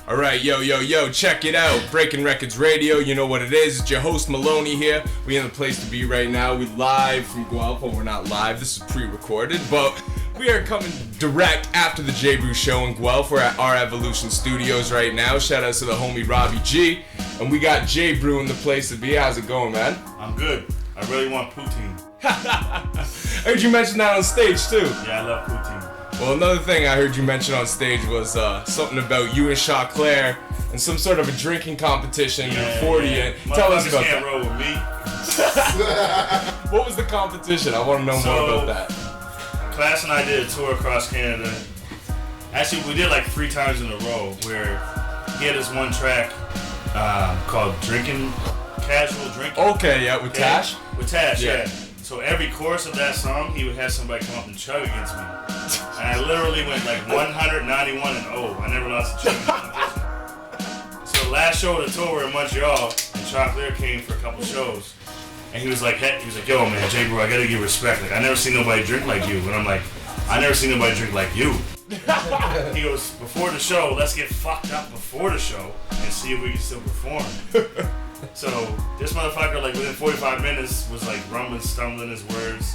Alright, yo, check it out. Breaking Records Radio, you know what it is. It's your host Maloney here. We in the place to be right now. We live from Guelph. Well, we're not live, this is pre-recorded, but we are coming direct after the J-Bru show in Guelph. We're at our Evolution Studios right now. Shout out to the homie Robbie G. And we got J-Bru in the place to be. How's it going, man? I'm good. I really want poutine. I heard you mention that on stage too. Yeah, I love poutine. Well, another thing I heard you mention on stage was something about you and Shaw Claire and some sort of a drinking competition. You're 40. Yeah. Tell us about can't that. roll with me. What was the competition? I want to know more about that. Class and I did a tour across Canada. Actually, we did like 3 times in a row where he had this one track called Casual Drinking. Okay, yeah, with Tash? With Tash, yeah. So every chorus of that song, he would have somebody come up and chug against me. And I literally went like 191-0. I never lost a chug in competition. So the last show of the tour, we were in Montreal, and Chocolate came for a couple shows. And he was like, yo man, J-Bru, I gotta give respect. Like, I never seen nobody drink like you. And I'm like, I never seen nobody drink like you. He goes, before the show, let's get fucked up before the show and see if we can still perform. So this motherfucker, like within 45 minutes, was like rumbling, stumbling his words,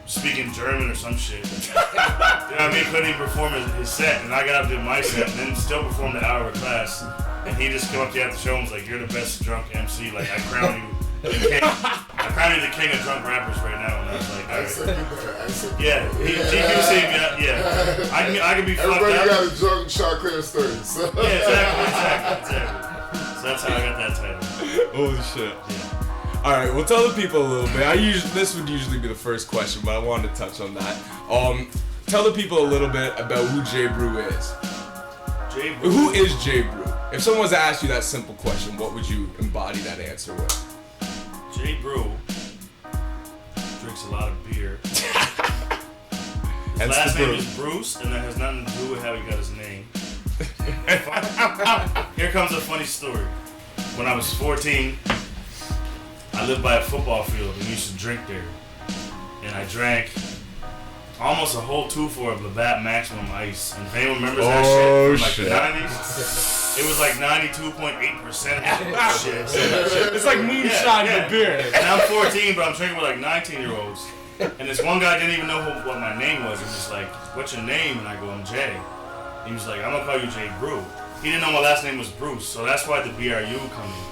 speaking German or some shit. You know what I mean? Couldn't even perform his set, and I got up to do my set, and then still performed an hour of class. And he just came up to me after the show and was like, "You're the best drunk MC. Like I crown you the king. I crown you the king of drunk rappers right now." And I was like, "All right." Yeah, he saved me. Yeah, I can be fucked up. Everybody got a drunk Shaw Claire story. So. Yeah, exactly. So that's how I got that title. Holy shit. Yeah. Alright, well tell the people a little bit. This would usually be the first question, but I wanted to touch on that. Tell the people a little bit about who J-Bru is. J-Bru. Who is J-Bru? If someone was to ask you that simple question, what would you embody that answer with? J-Bru drinks a lot of beer. His Hence last the name brew. is Bruce, and that has nothing to do with how he got his name. Here comes a funny story. When I was 14, I lived by a football field and we used to drink there. And I drank almost a whole 2-4 of Labatt Maximum Ice. And if anyone remembers that shit from like the 90s, it was like 92.8% shit. It's like moonshine for beer. And I'm 14, but I'm drinking with like 19-year-olds. And this one guy didn't even know what my name was. He was just like, "What's your name?" And I go, "I'm Jay." He was like, "I'm gonna call you J-Bru." He didn't know my last name was Bruce, so that's why the BRU come in.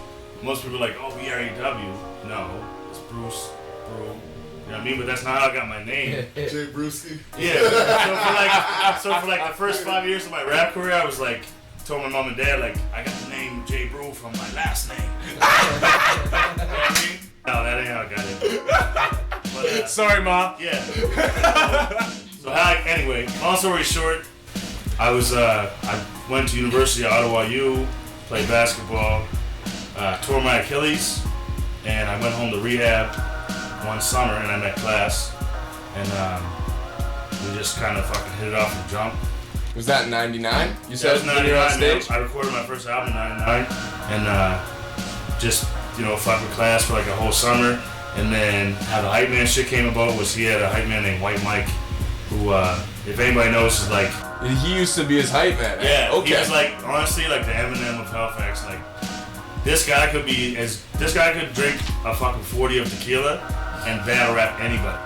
Most people are like, "Oh, BREW." No, it's Bruce, Bru. You know what I mean? But that's not how I got my name. J-Bruski. Yeah. So for like the first 5 years of my rap career, I was like, told my mom and dad, like, I got the name J-Bru from my last name. You know what I mean? No, that ain't how I got it. But, Sorry, Ma. Yeah. Anyway, long story short, I went to University of Ottawa U, played basketball, tore my Achilles, and I went home to rehab one summer, and I met Class, and we just kind of fucking hit it off and jumped. Was that in 99? You said That was when you were on 99. stage? I recorded my first album in 99, and just, fuck with Class for like a whole summer. And then how the Hype Man shit came about was he had a Hype Man named White Mike, who, if anybody knows, is like... He used to be his hype man. Yeah, Okay. he was like, honestly, like the Eminem of Halifax. Like, this guy could drink a fucking 40 of tequila and battle rap anybody.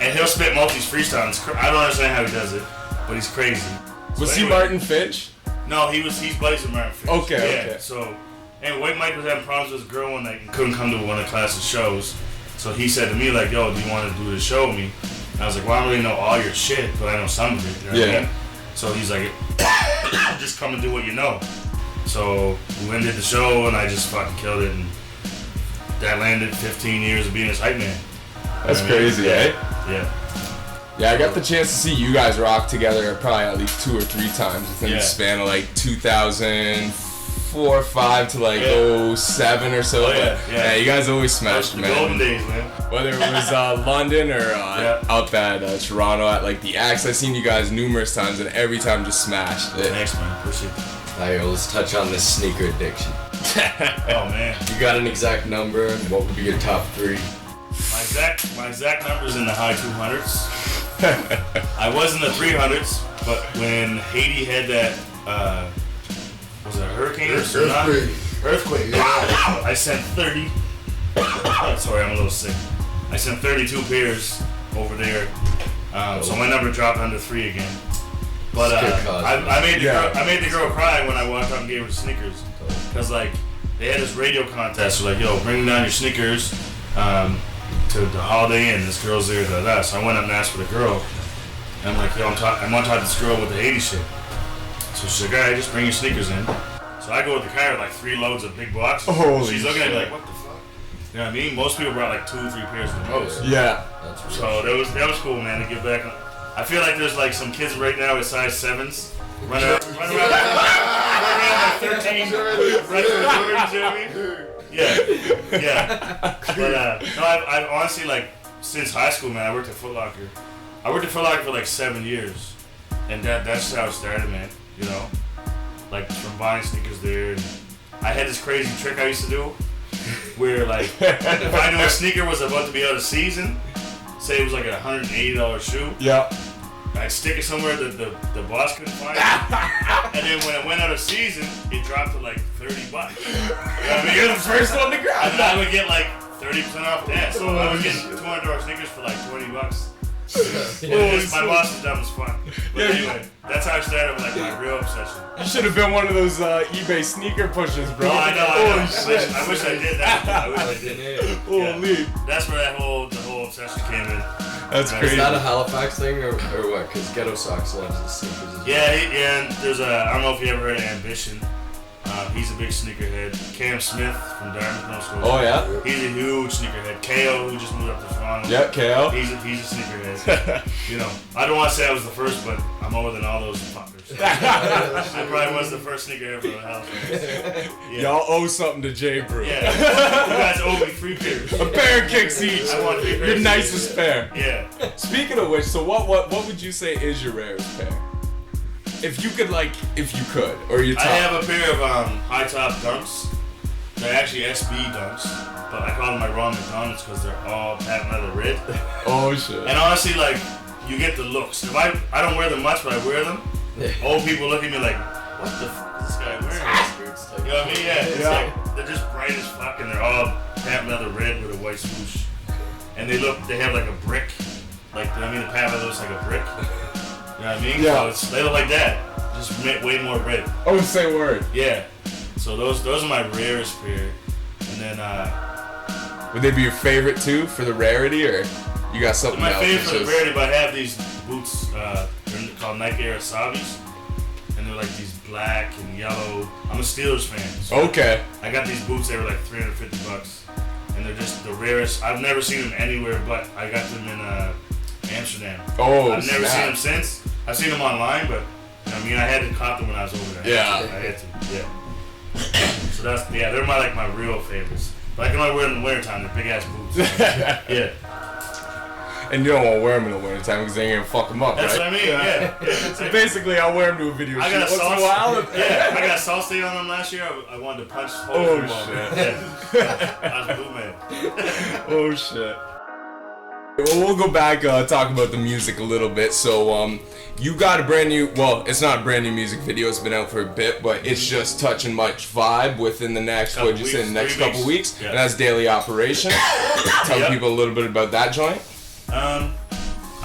And he'll spit Multi's freestyle. I don't understand how he does it, but he's crazy. Was he Martin Finch? No, he's buddies with Martin Finch. Okay. So, and White Mike was having problems with his girl one night and couldn't come to one of Class's shows. So he said to me, like, "Yo, do you want to do the show with me?" And I was like, "Well, I don't really know all your shit, but I know some of it." You know what I mean? So he's like, "Just come and do what you know." So we went and did the show, and I just fucking killed it, and that landed 15 years of being his hype man. That's crazy, eh? Yeah. Yeah, I got the chance to see you guys rock together probably at least 2 or 3 times within the span of like 2004 or 5 to like 07 or so. Yeah, you guys always smashed, the man. golden days, man. Whether it was London or out at Toronto at like the Axe, I've seen you guys numerous times and every time just smashed it. Thanks, man. Appreciate it. Alright, let's touch on this sneaker addiction. Oh man. You got an exact number? What would be your top 3? My exact number's in the high 200s. I was in the 300s, but when Haiti had that was it a hurricane or tsunami? Earthquake. I sent 30. Sorry, I'm a little sick. I sent 32 pairs over there. So my number dropped under 3 again. But I made the girl cry when I walked up and gave her sneakers. Cause like they had this radio contest. Like, yo, bring down your sneakers to the Holiday Inn. This girl's there. So I went up and asked for the girl. And I'm like, yo, I want to talk to this girl with the 80 shit. So she's like, all right, just bring your sneakers in. So I go with the car with like 3 loads of big boxes. She's looking at me like, what the fuck? You know what I mean? Most people brought like 2 or 3 pairs of the most. Yeah. So that was cool, man, to get back. I feel like there's like some kids right now with size 7s running around like 13, running Jimmy. Yeah. But no, I've honestly, like, since high school, man, I worked at Foot Locker. I worked at Foot Locker for like 7 years, and that's how it started, man. You know, like from buying sneakers there. And I had this crazy trick I used to do, where like if I knew a sneaker was about to be out of season, say it was like a $180 shoe. Yeah. I'd stick it somewhere that the boss couldn't find it. And then when it went out of season, it dropped to like $30. You know what I mean? You're the first one to grab. And I would get like 30% off that. So I was getting $200 sneakers for like $20. My boss was dumb as fuck. But anyway, that's how I started with like my real obsession. You should have been one of those eBay sneaker pushers, bro. Oh, I know. Holy shit. I wish I did that. I wish I did. Holy. That's where the whole obsession came in. That's crazy. Is that a Halifax thing or what? Because Ghettosocks loves the sneakers as well. Yeah, and there's I don't know if you ever heard of Ambition. He's a big sneakerhead. Cam Smith from Dartmouth, Nova Scotia. Oh, yeah? He's a huge sneakerhead. KO, who just moved up to Toronto. Yep, KO. He's a sneakerhead. You know, I don't want to say I was the first, but I'm older than all those fuckers. I probably was the first sneakerhead for the house. Yeah. Y'all owe something to J-Bru. Yeah. You guys owe me 3 pairs. A pair of kicks each. I want 3 pairs. Your nicest pair. Yeah. Speaking of which, so what would you say is your rarest pair? If you could, or your top. I have a pair of high top dunks. They're actually SB dunks, but I call them my Ron McDonald's because they're all patent leather red. Oh shit. And honestly, like, you get the looks. If I don't wear them much, but I wear them, old people look at me like, what the fuck is this guy wearing? You know what I mean? Yeah. It's like, they're just bright as fuck, and they're all patent leather red with a white swoosh. And they have like a brick. Like, the patent leather looks like a brick. You know what I mean? Yeah. So they look like that. Just way more red. Oh, say word. Yeah. So those are my rarest pair. And then would they be your favorite too for the rarity, or you got something my else? favorite for the rarity, but I have these boots. They're called Nike Air Asabis, and they're like these black and yellow. I'm a Steelers fan. So Okay. I got these boots. They were like $350, and they're just the rarest. I've never seen them anywhere, but I got them in Amsterdam. Oh, I've never seen them since. I've seen them online, but I had to cop them when I was over there. Yeah. I had to. Yeah. So they're my real favorites. But I can only wear them in the wintertime. They're big ass boots. Yeah. And you don't want to wear them in the wintertime because they ain't gonna fuck them up, That's right? what I mean. Yeah. So basically, I'll wear them to a video I shoot got once in a while. Yeah, I got a salt stain on them last year. I wanted to punch holes Oh, in the wall. shit. Yeah. I was a blue man. Oh shit. Well, we'll go back talk about the music a little bit. So you got a brand new, well, it's not a brand new music video, it's been out for a bit, but it's just Touch and Much Vibe within the next, Couple couple weeks. Yeah. And that's Daily Operation. Tell people a little bit about that joint. I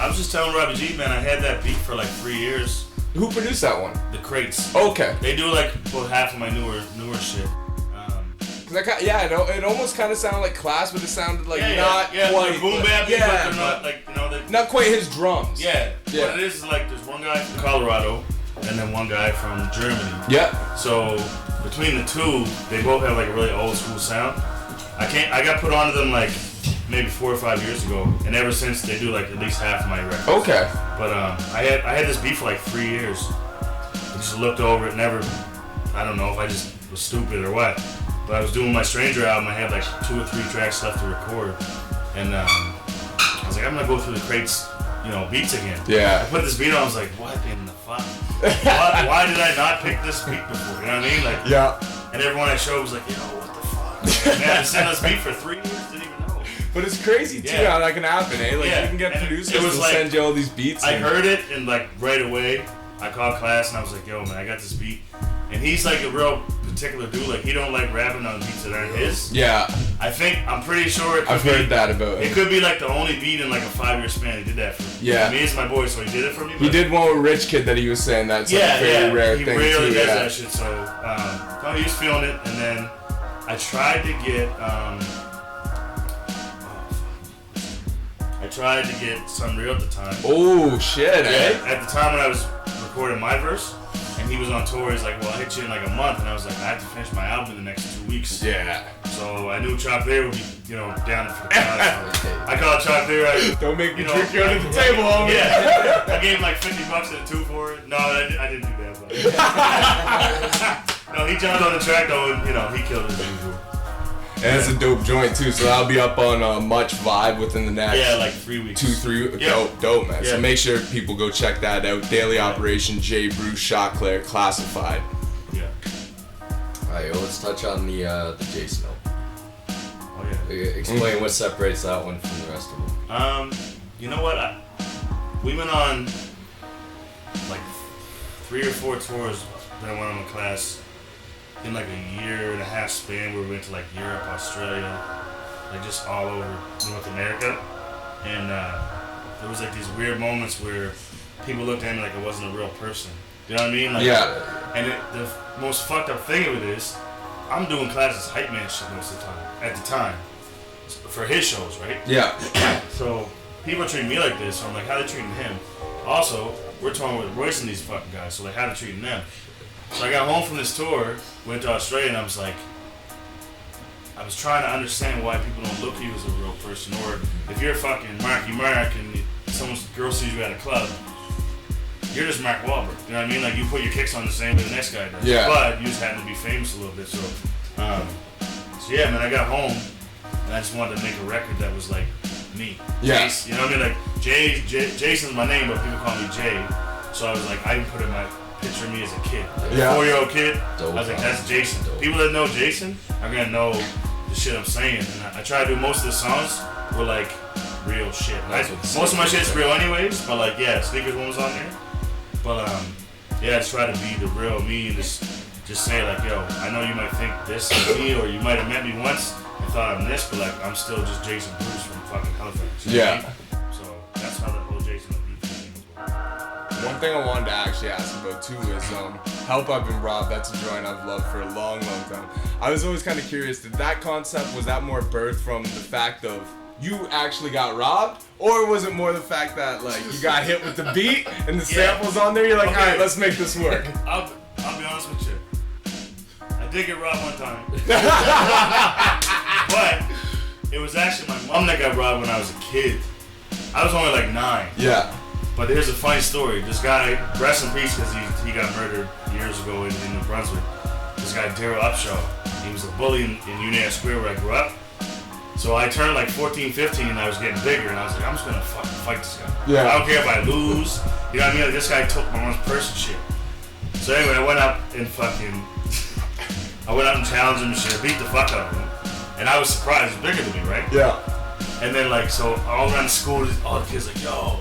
was just telling Robbie G, man, I had that beat for like 3 years. Who produced that one? The Crates. Okay. They do like about half of my newer shit. It almost kind of sounded like Class, but it sounded like not quite. They're boom bap, yeah, but they're not like, they're not quite his drums. Yeah. What it is like there's one guy from Colorado and then one guy from Germany. Yeah. So between the two, they both have like a really old school sound. I got put onto them like maybe 4 or 5 years ago, and ever since they do like at least half of my records. Okay. But I had this beat for like 3 years. I just looked over it, I don't know if I just was stupid or what. But I was doing my Stranger album, I had like 2 or 3 tracks left to record. And I was like, I'm gonna go through the Crates, beats again. Yeah. I put this beat on, I was like, what in the fuck? Why did I not pick this beat before? You know what I mean? Like, yeah. And everyone I showed was like, what the fuck? Man, I've seen this beat for 3 years, didn't even know. But it's crazy too how that can happen, eh? Like you can get producers to send you all these beats. I heard it and like right away, I called Class and I was like, yo man, I got this beat. And he's like a real particular dude. Like he don't like rapping on beats that aren't his. Yeah. I'm pretty sure it could I've heard that about him. It could be like the only beat in like a 5-year span he did that for me. Yeah. I mean, it's my boy, so he did it for me. He did one with Rich Kid that he was saying that's like a very rare thing too. He really does that shit. So he was feeling it, and then I tried to get Sun Real at the time. Oh shit! Eh? At the time when I was recording my verse. And he was on tour, he's like, well, I'll hit you in like a month. And I was like, I have to finish my album in the next 2 weeks. Yeah. So I knew Chop there would be, down for the crowd. So I called Chop there. Don't make me trick you under the table, homie. Yeah. I gave him like $50 and a 2 for it. No, I didn't do that. But no, he jumped on the track though, and he killed it as usual. And it's a dope joint too, so that'll be up on Much Vibe within the next like 3 weeks. 2-3. Yep. Dope, man. Yeah. So make sure people go check that out. Daily Operation, J-Bru, Shot Claire, Classified. Yeah. Alright, let's touch on the Jason album. Oh yeah. Explain what separates that one from the rest of them. You know what? We went on like 3 or 4 tours that I went on in class. In like a 1.5-year span where we went to like Europe, Australia, like just all over North America. And there was like these weird moments where people looked at me like I wasn't a real person. You know what I mean? Like, yeah. And the most fucked up thing of it is, I'm doing classes hype man shit most of the time, at the time, for his shows, right? Yeah. So people treat me like this, so I'm like, how they treating him? Also, we're touring with Royce and these fucking guys, so like, how they treating them? So I got home from this tour, went to Australia, and I was trying to understand why people don't look at you as a real person, or if you're fucking Marky Mark and someone's girl sees you at a club, you're just Mark Wahlberg. You know what I mean? Like you put your kicks on the same way the next guy does. Yeah. But you just happen to be famous a little bit. So yeah, man, I got home and I just wanted to make a record that was like me. Yeah. Jason, you know what I mean? Like Jason's my name, but people call me Jay. So I was like, I can put in my picture of me as a kid. Like Yeah. a 4-year-old kid. Dope. I was like, that's Jason. People that know Jason are gonna know the shit I'm saying. And I try to do most of the songs were like real shit. Most of my shit's real anyways, but like Sneakers one was on there. But I just try to be the real me and just say like, yo, I know you might think this is me, or you might have met me once and thought I'm this, but like I'm still just Jason Bruce from fucking Halifax. You know what I mean? So that's how the whole Jason beat thing was going. One thing I wanted to actually ask about too is Help I've Been Robbed. That's a joint I've loved for a long time. I was always kind of curious, did that concept, was that more birthed from the fact of you actually got robbed, or was it more the fact that like you got hit with the beat and the samples on there, you're like, alright, let's make this work? I'll be honest with you. I did get robbed one time. But it was actually my mom that got robbed when I was a kid. I was only like 9. Yeah. But here's a funny story. This guy, rest in peace, because he got murdered years ago in New Brunswick. This guy, Daryl Upshaw, he was a bully in Union Square where I grew up. So I turned like 14, 15, and I was getting bigger, and I was like, I'm just gonna fucking fight this guy. Yeah. I don't care if I lose. You know what I mean? Like, this guy took my mom's purse and shit. So anyway, I went up and challenged him and shit, beat the fuck out of him. And I was surprised, he was bigger than me, right? Yeah. And then like, so all around the school, all the kids like, yo,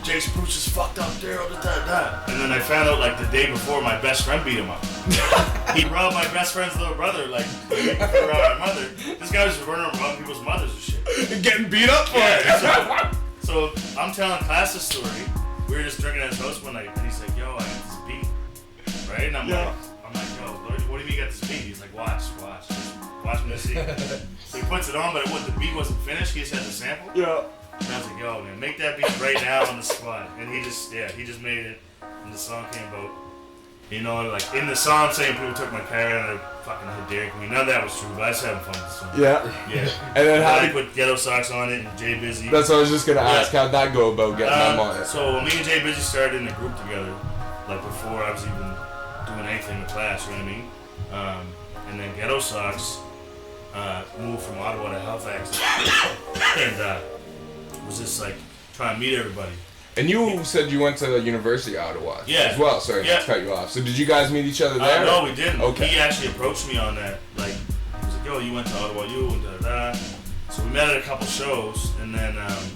Jason Bruce is fucked up there, And then I found out like the day before my best friend beat him up. He robbed my best friend's little brother, like, he robbed my mother. This guy was running around robbing people's mothers and shit. Getting beat up for it. So I'm telling class this story. We were just drinking at his house one night, and he's like, yo, I got this beat. Right? And I'm like, yo, what do you mean you got this beat? He's like, watch me see. So he puts it on, but the beat wasn't finished, he just had the sample. Yeah. And I was like, yo, man, make that beat right now on the spot. And he just made it, and the song came out. Like in the song saying people took my car and I fucking had Dairy Queen. None of that was true, but I was having fun with the song. Yeah. And then I put Ghettosocks on it and Jay Busy. That's what I was just gonna ask. How'd that go about getting them on it? So me and Jay Busy started in a group together, like before I was even doing anything in class, you know what I mean? And then Ghettosocks moved from Ottawa to Halifax and was just like trying to meet everybody. And you said you went to the University of Ottawa as well. Sorry to cut you off. So did you guys meet each other there? No, we didn't. Okay. He actually approached me on that. Like, he was like, yo, you went to Ottawa, and da-da-da. So we met at a couple shows, and then it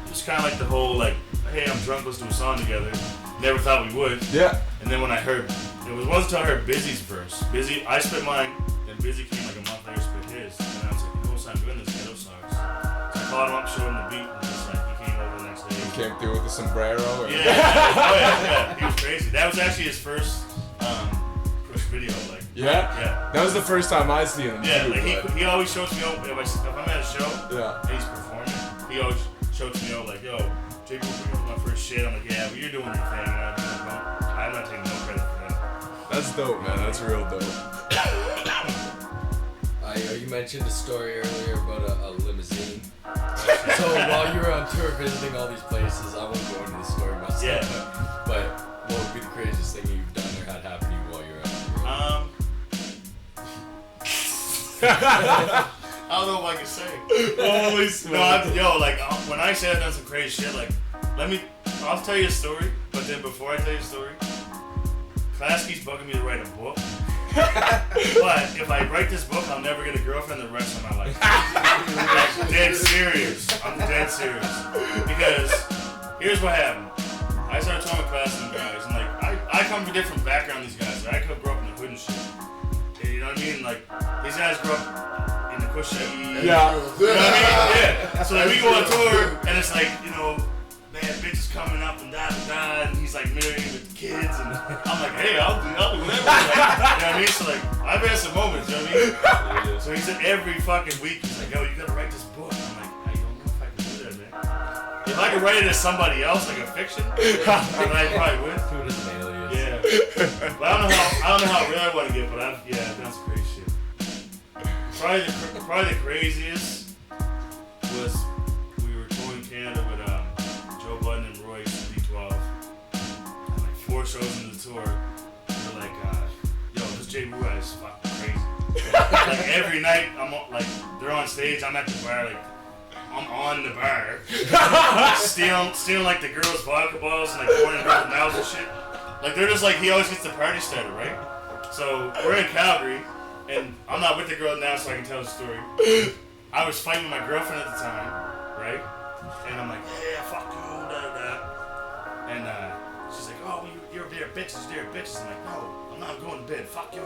was kind of like the whole, like, hey, I'm drunk, let's do a song together. Never thought we would. Yeah. And then when I heard wasn't until I heard Busy's verse. I spit mine, then Busy came like a month later, spit his, and I was like, "No, I'm doing this Ghettosocks." So I called him up, showed him the beat, and just like he came over the next day. He came through with the sombrero. Or? Yeah, he was crazy. That was actually his first video, like. Yeah? Yeah. That was the first time I seen him. Yeah, too, like but... he always shows me up if I'm at a show. Yeah. And he's performing. He always shows me up like, "Yo, J-Bru was my first shit." I'm like, "Yeah, but you're doing your thing." I'm not taking no credit for that. That's dope, man. That's real dope. You mentioned a story earlier about a limousine. So while you were on tour visiting all these places, I won't go into the story myself. Yeah. But what would be the craziest thing you've done or had happen to you while you were on tour? I don't know if I can say. Holy smokes. No, when I say I've done some crazy shit, like, I'll tell you a story, but then before I tell you a story, class keeps bugging me to write a book. But if I write this book, I'll never get a girlfriend the rest of my life. Like, dead serious. I'm dead serious. Because here's what happened. I started talking to class and guys, and like, I come from a different background, these guys. I grew up in the hood and shit. You know what I mean? Like, these guys grew up in the Kusha. Yeah. You know what I mean? Yeah. So like, we go on tour, and it's like, you know, man, bitches coming up and da, and he's like married with kids, and I'm like, hey, I'll do whatever. Like, you know what I mean? So like, I've had some moments, you know what I mean? So he said every fucking week, he's like, yo, you gotta write this book. I'm like, I don't know if I can do that, man. If I could write it as somebody else, like a fiction, then I probably would. Food is an alias. Yeah. But I don't know how real I want to get, but I've done some crazy shit. Probably the craziest was we were touring Canada with Joe Budden and Royce and D12. And like 4 shows in the tour, we were like, yo, this J-Bru guy is fucking crazy. Like every night, they're on stage, I'm at the bar, like, I'm on the bar, stealing like the girls' vodka bottles and like pouring girls' mouths and shit. Like they're just like, he always gets the party started, right? So we're in Calgary, and I'm not with the girl now, so I can tell the story. I was fighting with my girlfriend at the time, right? And I'm like, yeah, fuck you, da. And she's like, oh, you're there, bitches. I'm like, no, I'm not going to bed, fuck you.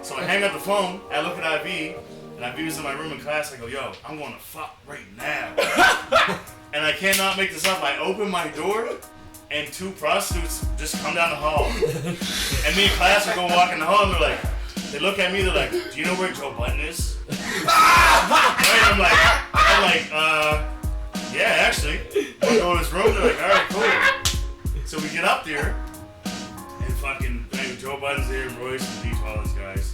So I hang up the phone, I look at IV, and IV was in my room in class. I go, yo, I'm going to fuck right now. And I cannot make this up. I open my door, and 2 prostitutes just come down the hall. And me and class are going walk in the hall, and they look at me, they're like, do you know where Joe Budden is? Right? I'm like, yeah, actually. I go to his room, they're like, alright, cool. So we get up there, and fucking, Joe Budden's there, Royce, and D12, all these guys.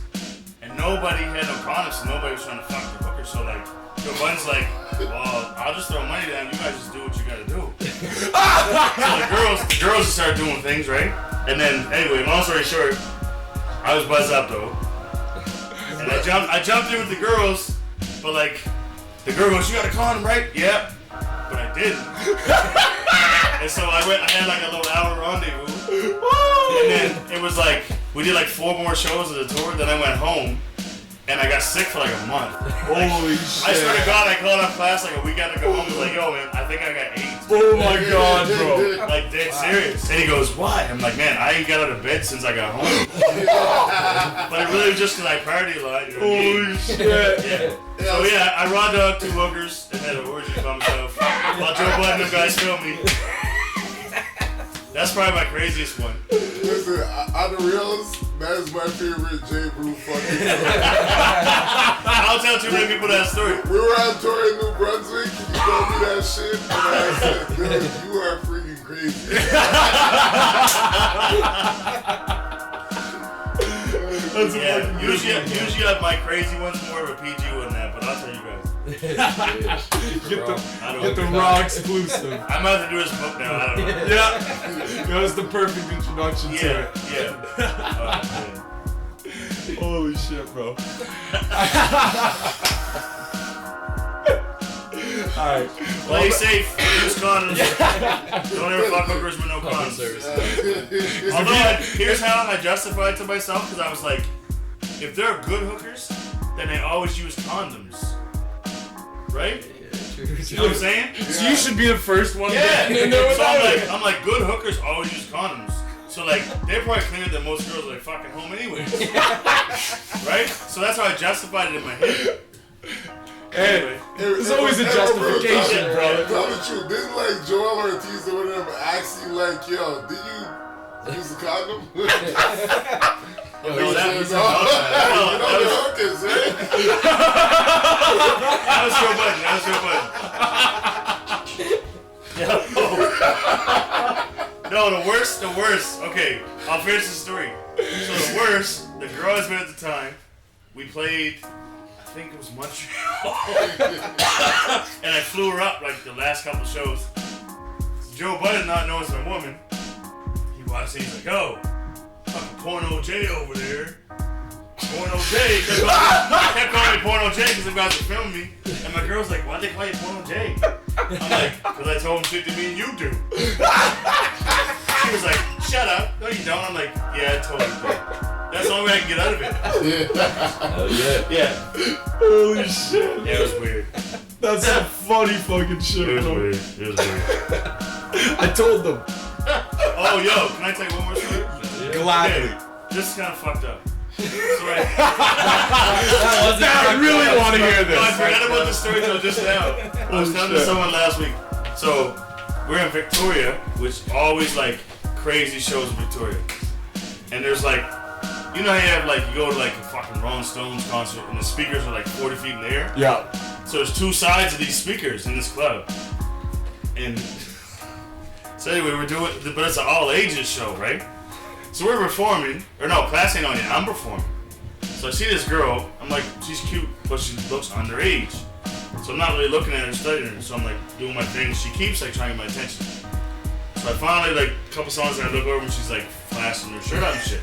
And nobody had no condoms, so nobody was trying to fuck the hooker. So like, Joe Budden's like, well, I'll just throw money down, you guys just do what you gotta do. So the girls just started doing things, right? And then, anyway, long story short, I was buzzed up though. And I jumped in with the girls, but like, the girl goes, you got a condom, right? Yeah. But I didn't. And so I had like a little hour rendezvous. And then it was like, we did like 4 more shows of the tour, then I went home. And I got sick for like a month. Holy shit. I swear to God, I called up class like a week after I got home. I was like, yo, man, I think I got AIDS. Oh my God, bro. Like, dead serious. And he goes, why? I'm like, man, I ain't got out of bed since I got home. But it really was just because I partied a lot. You know what I mean? Holy shit. Yeah. So yeah, I raw dogged 2 hookers and had an orgy by myself. While Joe Budden and guys filmed me. That's probably my craziest one. Listen, on the reels, that is my favorite J-Bru fucking story. I don't tell too many people that story. We were on tour in New Brunswick, you told me that shit, and I said, dude, you are freaking crazy. Yeah, usually my crazy one's more of a PG one than that, but I'll tell you guys. Get the raw exclusive. I might have to do this book now, I don't know. Yeah. That was the perfect introduction to it. Yeah. Holy shit, bro. Alright. Play safe, use condoms. Don't ever fuck hookers with no condoms. Although, here's how I justified to myself, because I was like, if they're good hookers, then they always use condoms. Right? You know what I'm saying? So you should be the first one Yeah. to know So about it. I'm like, good hookers always use condoms. So like they probably claimed that most girls are like fucking home anyways. Right? So that's how I justified it in my head. Hey, there's always a justification, bro. Tell the truth. Didn't like Joel Ortiz or whatever ask you like, yo, did you use the condom? Yo, No, he's- that he's- was That was your button. No, the worst. Okay, I'll finish the story. So the worst, the girl I was with at the time, we played, I think it was Montreal, and I flew her up like the last couple shows. Joe Budden, not knowing it's a woman, he watched it, he's like, yo, fucking Porno J over there. Porno J, I kept calling me Porno J because the guys were filming me, and my girl's like, why'd they call you Porno J? I'm like, because I told him shit that me and you do. She was like, shut up. No, you don't. I'm like, yeah, I totally do. That's the only way I can get out of it. Hell yeah. Yeah. Holy shit. Yeah, it was weird. That's some funny fucking shit, It was bro. weird. It was weird. I told them. Oh, yo, can I tell you one more story? Gladly. Okay, this is kind of fucked up. So I really want to hear No, I this. forgot about the story till just now. I was telling shit. someone last week. So, we're in Victoria, which always like crazy shows in Victoria. And there's like, you know how you have like, you go to like a fucking Rolling Stones concert and the speakers are like 40 feet in the air? Yeah. So there's two sides of these speakers in this club. And so anyway, we're doing, but it's an all ages show, right? So we're performing, or no, class ain't on yet, I'm performing. So I see this girl, I'm like, she's cute, but she looks underage. So I'm not really looking at her, studying her, so I'm like doing my thing. She keeps like trying to get my attention. So I finally, like a couple songs I look over and she's like flashing her shirt out and shit.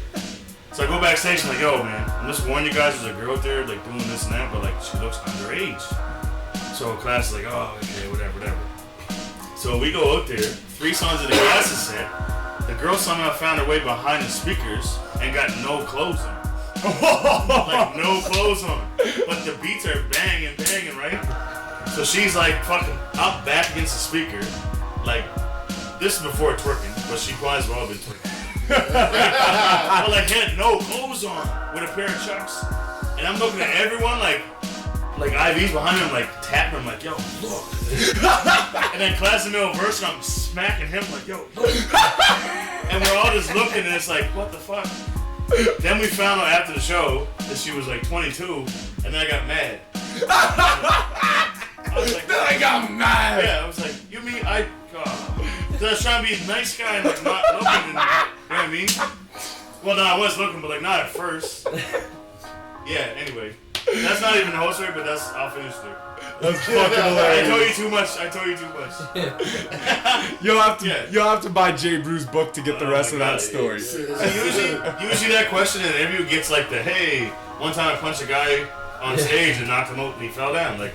So I go backstage and like, yo man, I'm just warning you guys, there's a girl out there like doing this and that, but like she looks underage. So class is like, oh, okay, whatever. So we go out there, 3 songs of the class is set. The girl somehow found her way behind the speakers and got no clothes on. Like no clothes on. But the beats are banging, right? So she's like fucking up back against the speaker. Like, this is before twerking, but she might as well have been twerking. But like had no clothes on with a pair of chucks. And I'm looking at everyone like IVs behind him, like tapping him, like, yo, look. And then class in the middle verse, and I'm smacking him, like, yo, look. And we're all just looking, and it's like, what the fuck? Then we found out after the show that she was like 22, and then I got mad. I was like, Then I got mad. yeah, I was like, you mean I was trying to be a nice guy and like not looking, and, you know what I mean? Well, no, I was looking, but like not at first. Yeah, anyway. That's not even the whole story, but I'll finish there. That's fucking I hilarious. told you too much. You'll have to buy J-Bru's book to get the rest of that story. Usually that question in an interview gets like the, hey, one time I punched a guy on stage and knocked him out and he fell down. Like,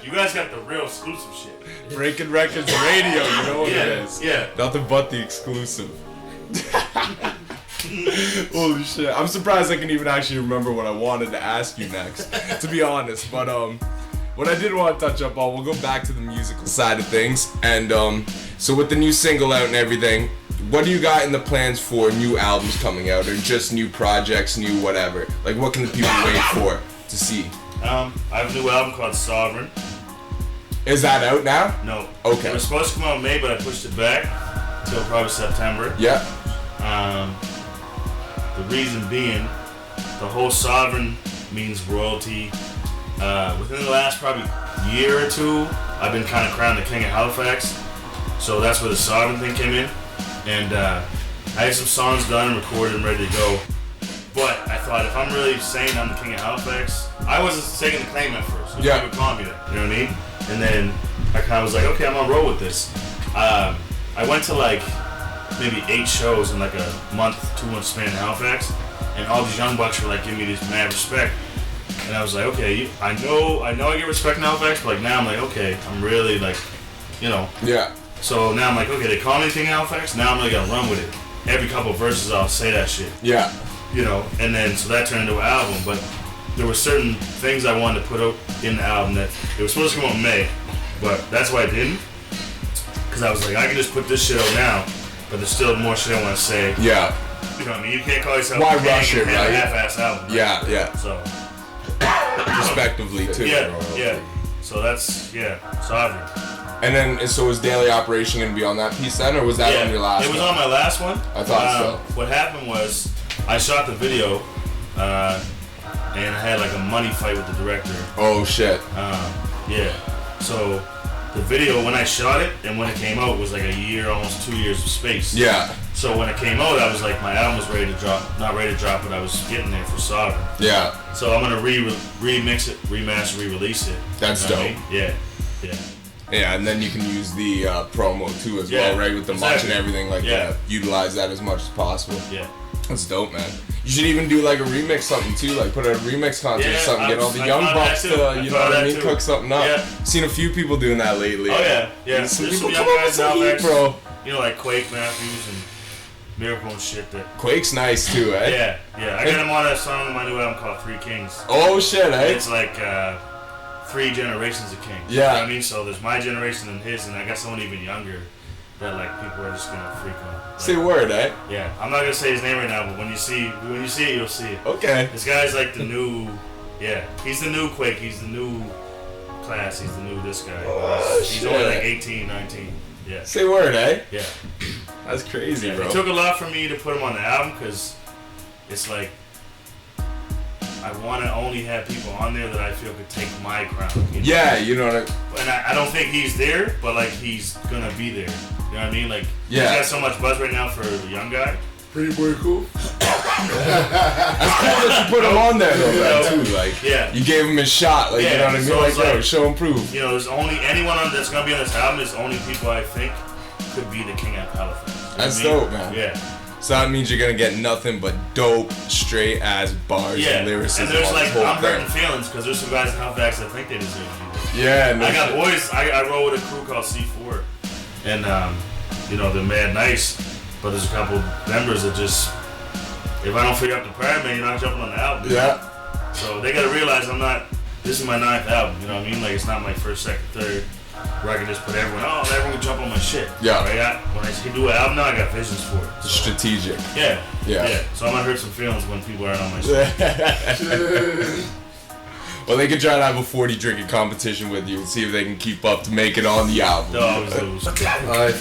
you guys got the real exclusive shit. Breaking Records Radio, you know what it is. Yeah. Nothing but the exclusive. Holy shit. I'm surprised I can even actually remember what I wanted to ask you next, to be honest. But what I did want to touch up on, we'll go back to the musical side of things. And so with the new single out and everything, what do you got in the plans for new albums coming out, or just new projects, new whatever? Like, what can the people wait for to see? I have a new album called Sovereign. Is that out now? No. Okay. It was supposed to come out in May, but I pushed it back till probably September. Yeah. The reason being, the whole Sovereign means royalty. Within the last probably year or two, I've been kind of crowned the king of Halifax. So that's where the Sovereign thing came in. And I had some songs done and recorded and ready to go. But I thought, if I'm really saying I'm the king of Halifax, I wasn't taking the claim at first. Yeah. People called me that, you know what I mean? And then I kind of was like, okay, I'm gonna roll with this. I went to like maybe 8 shows in like a month, 2 month span in Halifax, and all these young bucks were like giving me this mad respect. And I was like, okay, I know I get respect in Halifax, but like now I'm like, okay, I'm really like, you know. Yeah. So now I'm like, okay, they call me the king of Halifax, now I'm really gonna run with it. Every couple of verses I'll say that shit. Yeah. You know, and then so that turned into an album, but there were certain things I wanted to put out in the album that it was supposed to come out in May, but that's why I didn't. Because I was like, I can just put this shit out now, but there's still more shit I want to say. Yeah. You know what I mean? You can't call yourself Why a king rush it, and have right? a half-ass album. Right? Yeah. So. Respectively too. Yeah. So that's Sovereign. And then, so was Daily Operation gonna be on that piece then, or was that on your last? It was one? on my last one. I thought so. What happened was I shot the video, and I had like a money fight with the director. Oh shit. Yeah. So the video, when I shot it and when it came out, was like a year, almost 2 years of space. Yeah. So when it came out, I was like, my album was ready to drop. Not ready to drop, but I was getting there for Sovereign. Yeah. So I'm gonna remix it, remaster, re-release it. That's you know dope. what I mean? Yeah. Yeah, and then you can use the promo too as well, right? With the much and everything like that. Utilize that as much as possible. Yeah. That's dope, man. You should even do like a remix something too, like put a remix contest or something, get all the young bucks to, you know what I mean, cook something up. Yeah. Seen a few people doing that lately. Oh yeah. Some There's people some come young up with guys some out heat, there, bro. you know, like Quake Matthews and Miracle and shit. That. Quake's nice too, eh? Yeah. I got him on a song on my new album called Three Kings. Oh shit, eh? It's like 3 generations of kings. Yeah. You know what I mean? So there's my generation and his, and I got someone even younger that like people are just gonna freak on. Like, Say word, eh? Yeah. I'm not gonna say his name right now, but when you see it, you'll see it. Okay. This guy's like the new, he's the new Quake. He's the new class. He's the new this guy. Oh, he's only like 18, 19. Yeah. Say word, eh? Yeah. That's crazy, bro. It took a lot for me to put him on the album because it's like I want to only have people on there that I feel could take my crown. You know? Yeah, you know what I mean? And I don't think he's there, but like he's gonna be there. You know what I mean? Like he's Yeah. got so much buzz right now for the young guy. Pretty boy cool. That's cool that you put him on there though, man, too. Like, you gave him his shot. Like, you know what I mean? so Like, it's yo, show and prove. You know, there's only anyone that's gonna be on this album is only people I think could be the king at Halifax. You know That's what I mean? dope, man. Yeah. So that means you're gonna get nothing but dope, straight ass bars and lyricism. And there's on like, this whole I'm hurting thing. feelings because there's some guys in Halifax that think they deserve to be Yeah, there. no I got shit. boys, I roll with a crew called C4. And, you know, they're mad nice, but there's a couple members that just, if I don't figure out the part, man, you're not jumping on the album. Yeah. So they gotta realize this is my 9th album, you know what I mean? Like, it's not my first, second, third. Where I can just put everyone can jump on my shit. Yeah. Right? When I do an album now, I got visions for it. So, Strategic. Yeah. Yeah. So I'm gonna hurt some feelings when people aren't on my shit. Well, they could try to have a 40 drinking competition with you and see if they can keep up to make it on the album. They'll always lose.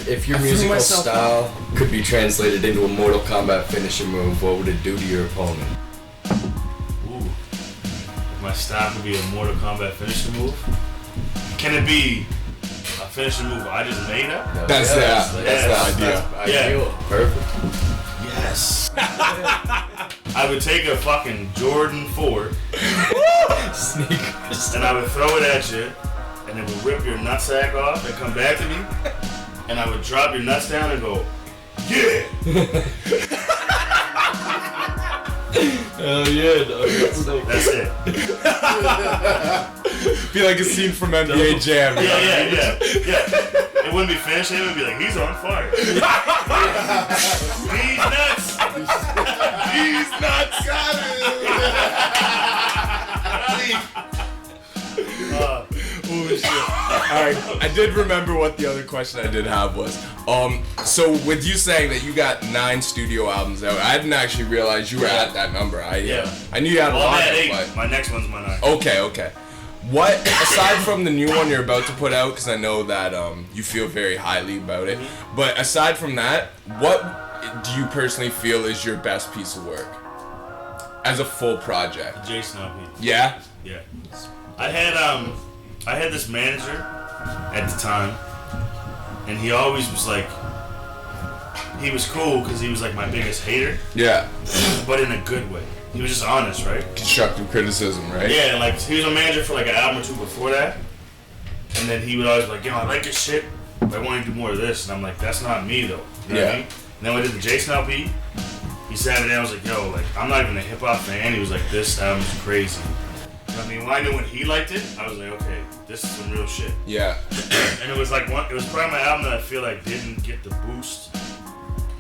If your musical style could be translated into a Mortal Kombat finisher move, what would it do to your opponent? Ooh. If my style could be a Mortal Kombat finisher move, can it be a finisher move I just made up? That's the idea. Ideal. Perfect. Yes. I would take a fucking Jordan 4 Sneakers. and I would throw it at you, and it would rip your nutsack off and come back to me, and I would drop your nuts down and go, yeah! Hell yeah, dog. That's it. Be like a scene from NBA Jam. You know what I mean? Yeah. It wouldn't be finished, it would be like, he's on fire. He's nuts! He's nuts. Got Oh shit. Alright, I did remember what the other question I did have was. So with you saying that you got 9 studio albums out, I didn't actually realize you were at that number. I knew you had a Well, I'm lot at of 8. but My next one's my 9. Okay. What, aside from the new one you're about to put out, because I know that you feel very highly about it, but aside from that, what do you personally feel is your best piece of work as a full project? Jason LP. Yeah? Yeah. I had this manager at the time, and he always was like, he was cool because he was like my biggest hater, Yeah. but in a good way. He was just honest, right? Constructive criticism, right? Yeah, and like he was a manager for like an album or 2 before that, and then he would always be like, yo, I like your shit, but I want to do more of this, and I'm like, that's not me though. You know what I mean? And then when I did the Jason LP, he sat me down, I was like, yo, like I'm not even a hip hop fan. He was like, this album's crazy. You know what I mean? When I knew when he liked it, I was like, okay, this is some real shit. Yeah. And it was like it was probably my album that I feel like didn't get the boost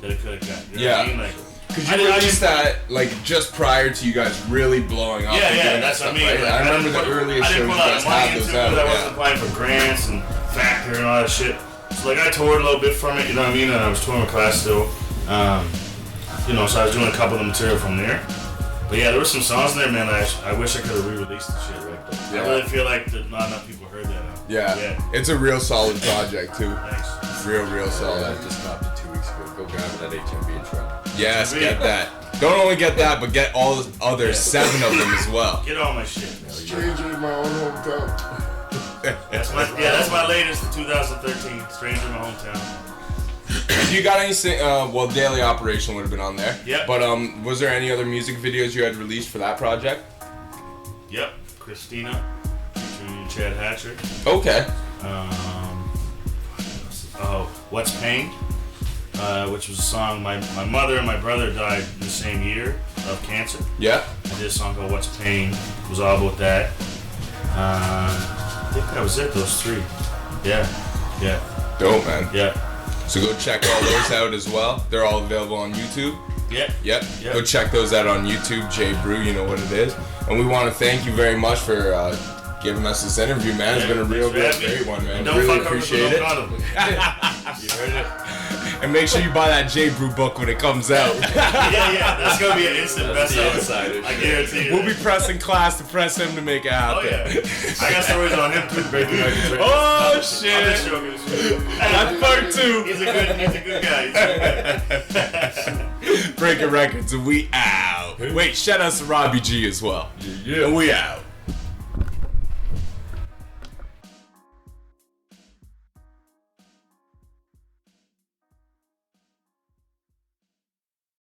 that it could have got. You know what I mean? Like, because you released that like just prior to you guys really blowing up. Yeah, that's what I mean. Right? Like, I remember the earliest shows you guys had those out. I wasn't applying for grants and Factor and all that shit. So like I toured a little bit from it, you know what I mean? And I was touring with class still. You know, so I was doing a couple of the material from there. But yeah, there were some songs in there, man. I wish I could have re-released the shit, right? But I really feel like not enough people heard that now. Yeah. It's a real solid project too. Thanks. Real solid. I just dropped it 2 weeks ago. Go grab it at HMB in Toronto. Yes, get that. Don't only get that, but get all the other 7 of them as well. Get all my shit. Stranger in my own hometown. That's my latest for 2013. Stranger in my hometown. You got anything? Well, Daily Operation would have been on there. Yep. But was there any other music videos you had released for that project? Yep. Christina, featuring Chad Hatcher. Okay. What's Pain? Which was a song. My mother and my brother died the same year of cancer. Yeah. I did a song called What's Pain. It was all about that. I think that was it. Those 3. Yeah. Dope, man. Yeah. So go check all those out as well. They're all available on YouTube. Yep. Go check those out on YouTube. J-Bru, you know what it is. And we want to thank you very much for giving us this interview, man. It's been a real great one, man. Don't really fuck appreciate it. You heard it? And make sure you buy that J-Bru book when it comes out. Yeah. That's gonna be an instant bestseller. I guarantee you. We'll be pressing class to press him to make it happen. Oh yeah. I got stories on him too, baby. Oh I'm shit. just joking. That's part 2. He's a good guy. Breaking Records, and we out. Wait, shout out to Robbie G as well. Yeah. And we out.